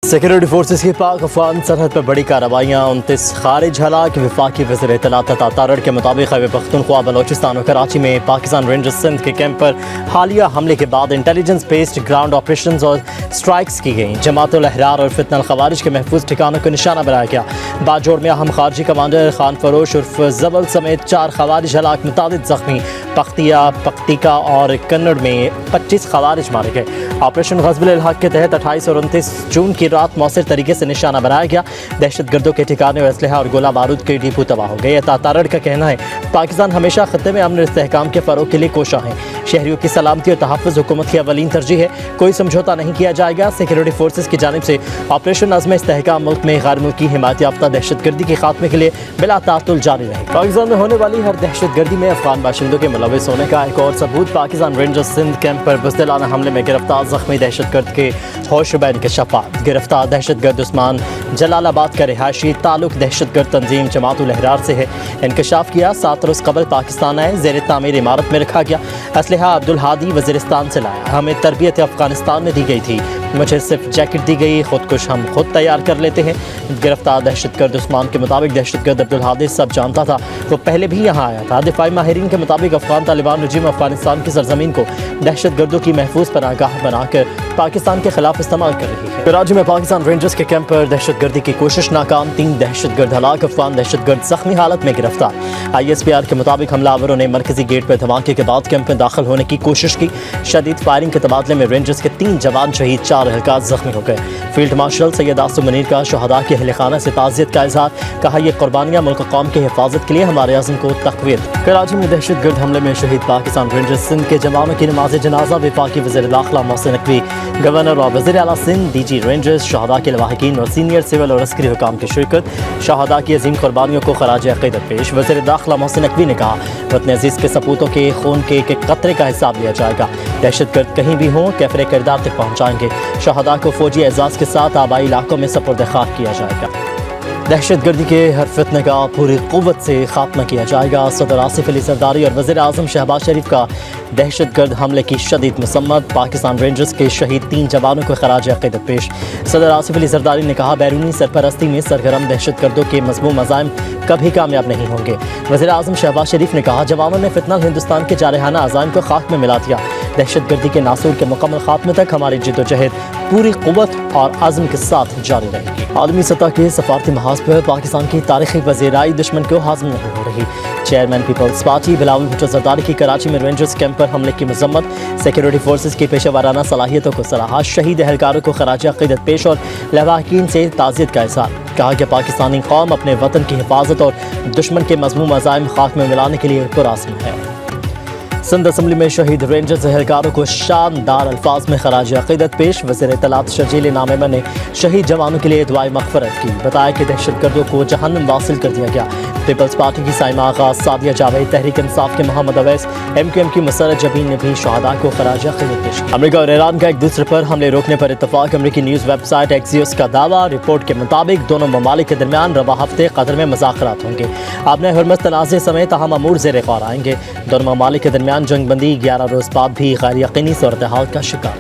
Security forces की पाक अफगान सरहद पर बड़ी कार्रवाइयाँ 29 खारिज हलाक। वफाकी वज़ीर इत्तलात तारड़ के मुताबिक खैबर पख्तूनख्वा बलोचिस्तान और कराची में पाकिस्तान रेंजर्स सिंध के कैंप पर हालिया हमले के बाद इंटेलिजेंस बेस्ड ग्राउंड ऑपरेशंस और स्ट्राइक्स की गई। जमातुल अहरार और फितनल खवारिज के महफूज ठिकानों को निशाना बनाया गया। बाजोड़ में अहम खारजी कमांडर खान फरोश उर्फ जबल समेत 4 खवारिज हलाक, मुतादिद जख्मी। पख्तिया, पख्तिका और कन्नड़ में 25 खवारिज मारे गए। ऑपरेशन ग़ज़्ब अल हक़ के तहत 28 और 29 जून की रात मौसर तरीके से निशाना बनाया गया। दहशत गर्दों के ठिकाने और असलहा और गोला बारूद के डिपो तबाह हो गए। तारड़ का कहना है पाकिस्तान हमेशा खत्ते में अमन इस्तेहकाम के फ़रोग़ के लिए कोशा है। शहरियों की सलामती और तहफ़्फ़ुज़ हुकूमत की अवलीन तरजीह है। कोई समझौता नहीं किया जाएगा। सिक्योरिटी फोर्सेस की जानिब से ऑपरेशन अज़्म इस्तेहकाम मुल्क में गैर मुल्की हिमायत याफ्ता दहशत गर्दी के खात्मे के लिए बिला तातुल जारी रहे। पाकिस्तान में होने वाली हर दहशत गर्दी में अफगान बाशिंदों के मुलव्वस होने का एक और सबूत पाकिस्तान रेंजर्स सिंध कैंप पर बुज़दिलाना हमले में गिरफ्तार ज़ख्मी दहशत गर्द के होश बैन के शफ़ात। गिरफ्तार दहशत गर्द उस्मान जलालाबाद का रिहायशी ताल्लुक दहशत गर्द तंजीम जमातुल अहरार से है। इंकशाफ किया 7 रोज़ कबल पाकिस्तान आए, ज़ेर तामीर इमारत में रखा गया। असलहा अब्दुल हादी वज़ीरिस्तान से लाया। हमें तरबियत अफ़गानिस्तान में दी गई थी। मुझे सिर्फ जैकेट दी गई, खुदकुश हम खुद तैयार कर लेते हैं। गिरफ्तार दहशत गर्द उस्मान के मुताबिक दहशत गर्द अब्दुल हादी सब जानता था, वो पहले भी यहाँ आया था। दिफाई माहिरीन के मुताबिक अफगान तालिबान रजीम अफगानिस्तान की सरजमीन को दहशत गर्दों की महफूज पनाहगाह बनाकर पाकिस्तान के खिलाफ इस्तेमाल कर रही है। कराची में पाकिस्तान रेंजर्स के कैंप पर दहशत गर्दी की कोशिश नाकाम, 3 दहशत गर्द हलाक, अफगान दहशत गर्द जख्मी हालत में गिरफ्तार। ISPR के मुताबिक हमलावरों ने मरकजी गेट पर धमाके के बाद कैंप में दाखिल होने की कोशिश की। शदीद फायरिंग के तबादले में रेंजर्स के 3 जवान शहीद, 4 एहलकार जख्मी हो गए। फील्ड मार्शल सैयद आसिम मुनीर का शहदा के अहले खाना से ताज़ियत का इज़हार। कहा यह कुर्बानियाँ मुल्क कौम की हिफाजत के लिए हमारे अज़्म को तक़वीत। कराची में दहशत गर्द हमले में शहीद पाकिस्तान रेंजर्स सिंध के जवानों की नमाज जनाजा वफाकी वज़ीर दाखिला मोहसिन नकवी, गवर्नर और वज़ीर आला सिंध, DG रेंजर्स, शहदा के लवाहिकीन और सीनियर सिविल और अस्करी हुकाम की शिरकत। शहदा की अजीम कुर्बानियों को खराज अक़ीदत पेश। वज़ीर दाखिला मोहसिन नकवी ने कहा वतन अज़ीज़ के सपूतों के खून के एक कतरे का हिसाब लिया जाएगा। दहशत गर्द कहीं भी हों कैफरे किरदार तक पहुँचाएंगे। शहदा को फौजी एजाज़ के साथ आबाई इलाकों में सपुर्द खाक किया जाएगा। दहशत गर्दी के हर फितने का पूरी क़ुव्वत से खात्मा किया जाएगा। सदर आसिफ अली ज़रदारी और वज़ीर आज़म शहबाज शरीफ का दहशत गर्द हमले की शदीद मसम्मत। पाकिस्तान रेंजर्स के शहीद 3 जवानों को खराज अक़ीदत पेश। सदर आसिफ अली ज़रदारी ने कहा बैरूनी सरपरस्ती में सरगर्म दहशत गर्दों के मज़मूम अज़ाइम कभी कामयाब नहीं होंगे। वज़ीर आज़म शहबाज शरीफ ने कहा जवानों ने फितनल हिंदुस्तान के जारहाना अज़ाइम को खाक में मिला दिया। दहशत गर्दी के नासूर के मुकम्मल खात्मे तक हमारी जिद्दोजहद पूरी क़ुव्वत और आज़म के साथ जारी रहेगी। आलमी सतह के सफारती महाज पर पाकिस्तान की तारीखी वज़ीराई दुश्मन को हाज़िम नहीं हो रही। Chairman people's party Bilawal Bhutto Zardari की कराची में रेंजर्स कैंप पर हमले की मजम्मत। सिक्योरिटी फोर्सेस की पेशेवराना सलाहियतों को सराहा। शहीद एहलकारों को खराज अक़ीदत पेश और लवाहिकीन से ताज़ियत का इज़हार। कहा कि पाकिस्तानी कौम अपने वतन की हिफाजत और दुश्मन के मज़मूम अज़ाइम खाक में मिलाने के लिए पुरअज़्म है। सिंध असम्बली में शहीद रेंजर्स एहलकारों को शानदार अल्फाज में खराज अक़ीदत पेश। वज़ीर इत्तलात शर्जील नामेमन ने शहीद जवानों के लिए दुआए मग़फ़िरत की। बताया कि दहशत गर्दों को जहन्नम वासिल कर दिया गया। पीपल्स पार्टी की साइमा आगाज़, सादिया जावेद, तहरीक इंसाफ के मोहम्मद अवैस, MQM की मुसर्रत जबीन ने भी शहदा को खराज अक़ीदत पेश किया। अमेरिका और ईरान का एक दूसरे पर हमले रोकने पर इत्तफ़ाक़। अमेरिकी न्यूज़ वेबसाइट एक्सियोस का दावा। रिपोर्ट के मुताबिक दोनों ममालिक के दरमियान रवा हफ्ते कतर में मुज़ाकरात होंगे। आबने हुर्मत तनाज़े समेत अहम अमूर ज़ेर ग़ौर आएंगे। दोनों ममालिक के दरमियान जंग बंदी 11 रोज़ बाद भी गैर यकीनी सूरत हाल का शिकार।